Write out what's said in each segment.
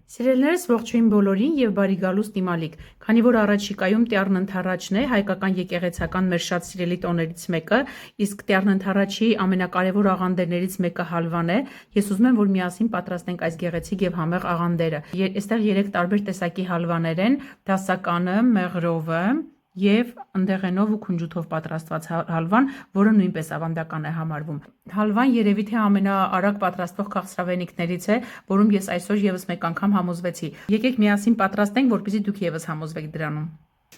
Սիրելիներս ողջույն բոլորին եւ բարի գալուստ իմալիք։ Քանի որ առաջիկայում Տյառն Ընդառաջն է, հայկական եկեղեցական մեր շատ սիրելի տոներից մեկը, իսկ Տյառն Ընդառաջի ամենակարևոր աղանդերներից մեկը հալվան է, ես ուզում եմ, որ միասին պատրաստենք այս գեղեցիկ եւ համեղ աղանդերը։ Այստեղ 3 տարբեր տեսակի հալվաներ են՝ դասականը, մեղրովը եւ ընդեղենով ու քունջութով պատրաստված հալվան, որը նույնպես ավանդական է համարվում։ Հալվան երևի թե ամենաարագ պատրաստվող քաղցրավենիքներից է, որում ես այսօր եւս մեկ անգամ համոզվեցի։ Եկեք միասին պատրաստենք, որպեսզի դուք եւս համոզվեք դրանում։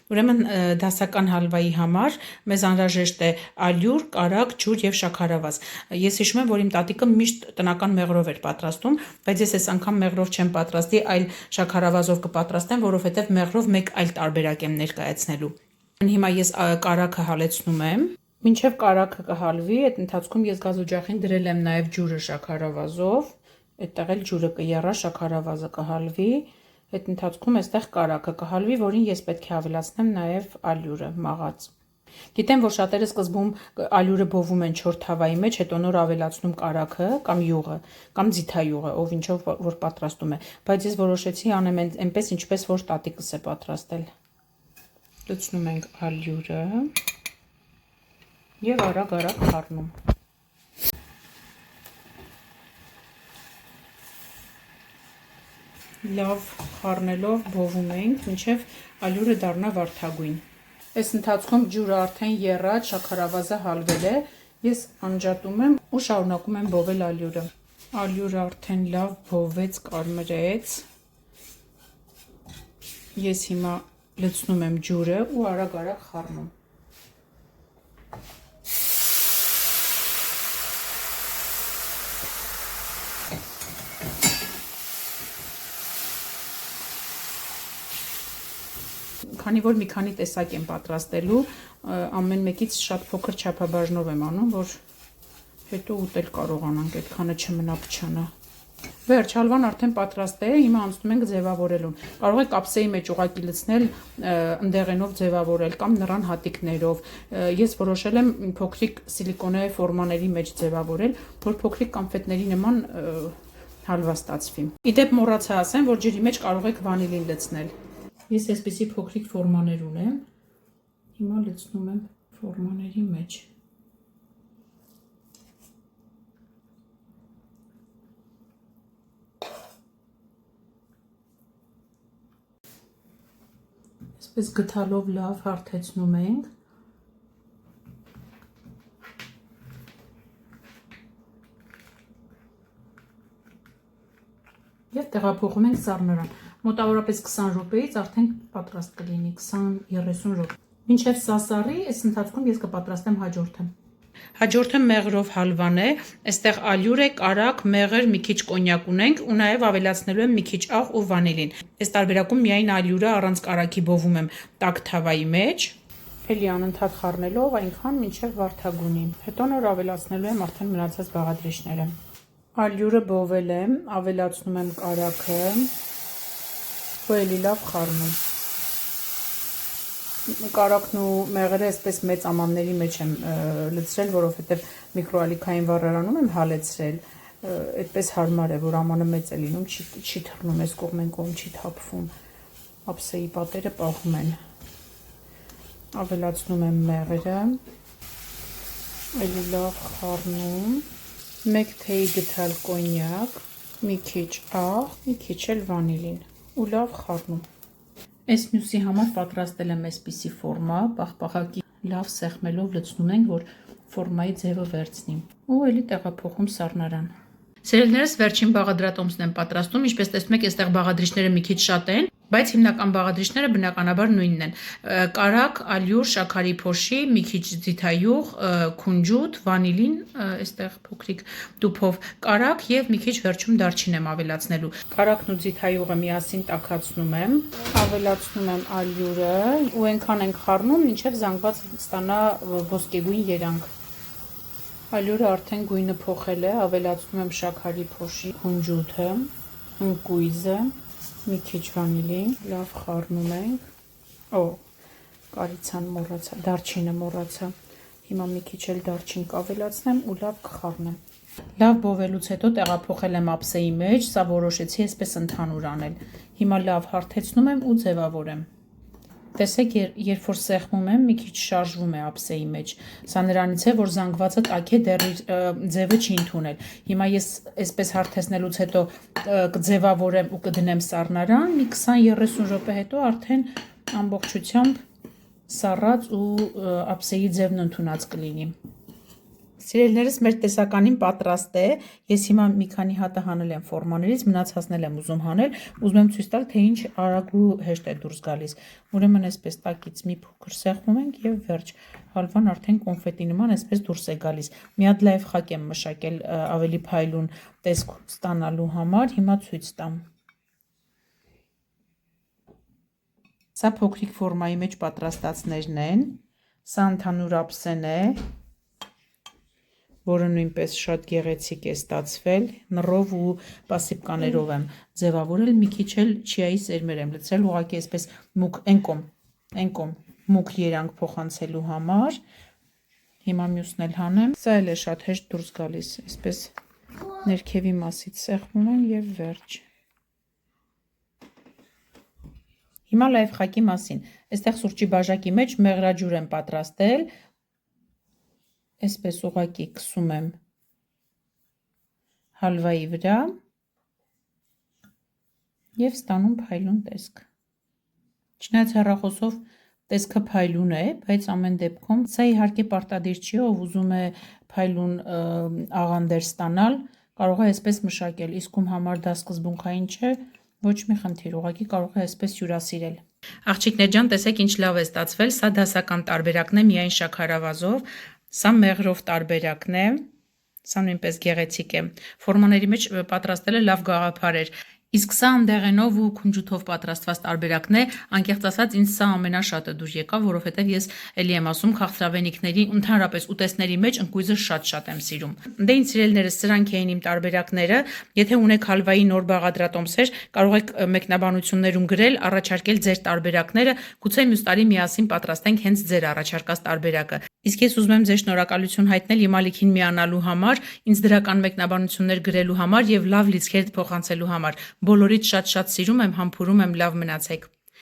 Ուրեմն դասական հալվայի համար մեզ անհրաժեշտ է ալյուր, կարագ, ջուր եւ շաքարավազ։ Ես հիշում եմ, որ իմ տատիկը միշտ տնական մեղրով էր պատրաստում, բայց ես այս անգամ մեղրով չեմ պատրաստի, այլ շաքարավազով կպատրաստեմ, որովհետեւ մեղրով մեկ այլ տարբերակ եմ ներկայացնելու։ Հիմա ես կարագը հալեցնում եմ։ Մինչև կարագը կհալվի, այդ ընթացքում ես գազօջախին դրել եմ նաև ջուրը շաքարավազով, այդտեղ էլ ջուրը կեռա, շաքարավազը կհալվի, այդ ընթացքում այստեղ կարագը կհալվի, որին ես պետք է ավելացնեմ նաև ալյուրը մաղած։ Գիտեմ, որ շատերը սկզբում ալյուրը բովում են 4 թավայի մեջ, հետո նոր ավելացնում կարագը կամ յուղը, կամ ձիթայուղը, ով ինչով որ պատրաստում է, բայց ես որոշեցի անեմ այնպես, ինչպես որ տատիկս է պատրաստել։ Լցնում ենք ալյուրը եւ արագ խառնում։ Լավ խառնելով բովում ենք, մինչև ալյուրը դառնա վարդագույն։ Այս ընթացքում ջուրը արդեն եռած, շաքարավազը հալվել է, ես անջատում եմ ու շարունակում եմ բովել ալյուրը։ Ալյուրը արդեն լավ բովեց, կարմրեց։ Ես հիմա լցնում եմ ջուրը ու արագ խառնում։ Քանի որ մի քանի տեսակ եմ պատրաստելու, ամեն մեկից շատ փոքր չափաբաժնով եմ անում, որ հետո ուտել կարողանանք, այդքանը չմնա փչանա։ Վերջ, հալվան արդեն պատրաստ է, հիմա անցնում ենք ձևավորելուն։ Կարող եք կապսեի մեջ ուղղակի լցնել, ընդեղենով ձևավորել կամ նռան հատիկներով։ Ես որոշել եմ փոքրիկ սիլիկոնե ֆորմաների մեջ ձևավորել, որ փոքրիկ կոնֆետների նման հալվա ստացվի։ Իդեպ մոռացա ասեմ, որ ջրի մեջ կարող եք վանիլին լցնել։ Ես այսպիսի փոքրիկ ֆորմաներ ունեմ, հիմա լցնում եմ ֆորմաների մեջ։ Այսպես գթալով լավ հարթեցնում ենք։ Եվ տեղափոխում ենք սառնարան։ Մոտավորապես 20 րոպեից արդեն պատրաստ կլինի, 20-30 րոպե։ Մինչև սա սառի, այս ընթացքում ես կպատրաստեմ հաջորդը։ Հաջորդը մեղրով հալվան է, այստեղ ալյուր է, կարագ, մեղր, մի քիչ կոնյակ ունենք ու նաև ավելացնելու եմ մի քիչ աղ ու վանիլին։ Այս տարբերակում միայն ալյուրը առանց կարագի բովում եմ տաք թավայի մեջ։ Էլի անընդհատ խառնելով այնքան մինչև վարդագույնի։ Հետո նոր ավելացնելու եմ արդեն մնացած բաղադրիչները։ Ալյուրը բովել եմ, ավելացնում եմ կարագը։ Էլի լավ խառնում։ Կարագն ու մեղրը այսպես մեծ ամանների մեջ եմ լցրել, որովհետև միկրոալիքային վառարանում եմ հալեցրել, այդպես հարմար է, որ ամանը մեծ է լինում, չի թռնում, այս կողմեն կողմ չի թափվում, ափսեի պատերը պահում են։ Ավելացնում եմ մեղրը, էլի լավ խառնում, 1 թեյ գթալ կոնյակ, մի քիչ աղ, մի քիչ էլ վանիլին ու լավ խառնում։ Այս մյուսի համար պատրաստել եմ այսպիսի ֆորմա, պաղպաղակի լավ սեղմելով լցնում ենք, որ ֆորմայի ձևը վերցնի։ Ու էլի տեղափոխում սառնարան։ Սիրելիներս, վերջին բաղադրատոմսն եմ պատրաստում, ինչպես տեսնում եք, այստեղ բաղադրիչները մի քիչ շատ են, բայց հիմնական բաղադրիչները բնականաբար նույնն են։ Կարագ, ալյուր, շաքարի փոշի, մի քիչ ձիթայուղ, քունջութ, վանիլին, այստեղ փոքրիկ տուփով կարագ եւ մի քիչ վերջում դարչին եմ ավելացնելու։ Կարագն ու ձիթայուղը միասին տաքացնում եմ, ավելացնում եմ ալյուրը ու այնքան ենք խառնում, մինչև զանգված ստանա ոսկեգույն երանգ։ Ալյուրը արդեն գույնը փոխել է, ավելացնում եմ շաքարի փոշի, քունջութը, ընկույզը, մի քիչ վանիլին, լավ խառնում ենք։ Կարիցան մոռացա, դարչինը մոռացա։ Հիմա մի քիչ էլ դարչին կավելացնեմ ու լավ կխառնեմ։ Լավ բովելուց հետո տեղափոխել եմ ափսեի մեջ, սա որոշեցի այսպես ընդհանուր անել։ Հիմա լավ հարթեցնում եմ ու ձևավորեմ։ Տեսեք, երբ որ սեղմում եմ, մի քիչ շարժվում է ափսեի մեջ։ Սա նրանից է, որ զանգվածը տաք է, դեռ իր ձևը չի ընդունել։ Հիմա ես այսպես հարթեցնելուց հետո կձևավորեմ ու կդնեմ սառնարան, մի 20-30 րոպե հետո արդեն ամբողջությամբ սառած ու ափսեի ձևն ընդունած կլինի։ Սիրելիներս, մեր տեսականին պատրաստ է։ Ես հիմա մի քանի հատը հանել եմ ֆորմաներից, մնացածն եմ ուզում հանել, ուզում եմ ցույց տալ, թե ինչ արագ ու հեշտ է դուրս գալիս։ Ուրեմն այսպես տակից մի փոքր սեղմում ենք եւ վերջ։ Հալվան արդեն կոնֆետի նման այսպես դուրս է գալիս։ Մի հատ լայվ խակ եմ մշակել ավելի փայլուն տեսք ստանալու համար, հիմա ցույց տամ։ Սա փոքրիկ ֆորմայի մեջ պատրաստածներն են։ Սա ընդհանուր ափսեն է, որը նույնպես շատ գեղեցիկ է ստացվել, նռով ու պասիպկաներով եմ ձևավորել, մի քիչ էլ չիայի սերմեր եմ լցրել, ուղղակի այսպես մուկ ենկոմ մուկ երանգ փոխանցելու համար։ Հիմա մյուսն էլ հանեմ, սա էլ է շատ հեշտ դուրս գալիս, այսպես ներքևի մասից սեղմում եմ եւ վերջ։ Հիմա լայվ խակի մասին, այստեղ սուրճի բաժակի մեջ մեղրաջուր եմ պատրաստել, այսպես ուղղակի քսում եմ հալվայի վրա եւ ստանում փայլուն տեսք։ Չնայած հեռախոսով տեսքը փայլուն է, բայց ամեն դեպքում սա իհարկե պարտադիր չի, ով ուզում է փայլուն աղանդեր ստանալ, կարող է այսպես մշակել, իսկ ում համար դա սկզբունքային չէ, ոչ մի խնդիր, ուղղակի կարող է այսպես հյուրասիրել։ Աղջիկներ ջան, տեսեք ինչ լավ է ստացվել, սա դասական տարբերակն է միայն շաքարավազով, սա մեղրով տարբերակն է, սա նույնպես գեղեցիկ է։ Ֆորմաների մեջ պատրաստելը լավ գաղափար էր։ Իսկ սա անդեղենով ու քունջութով պատրաստված տարբերակն է, անկեղծ ասած ինձ սա ամենաշատը դուր եկավ, որովհետև ես էլի եմ ասում քաղցրավենիքների, ընդհանրապես ուտեստների մեջ ընկույզը շատ եմ սիրում։ Դե ինձ սիրելիներս, սրանք էին իմ տարբերակները։ Եթե ունեք հալվայի նոր բաղադրատոմսեր, կարող եք մեկնաբանություններում գրել, առաջարկել ձեր տարբերակները, գուցե մյուս տարի միասին պատրաստենք հենց ձեր առաջարկած տարբերակը։ Իսկ ես ուզում եմ ձեզ շնորհակալություն հայտնել իմ ալիքին միանալու համար, ինձ դրական մեկնաբանություններ գրելու համար եւ լավ լիցքեր փոխանցելու համար։ Բոլորիդ շատ սիրում եմ, համբուրում եմ, լավ մնացեք։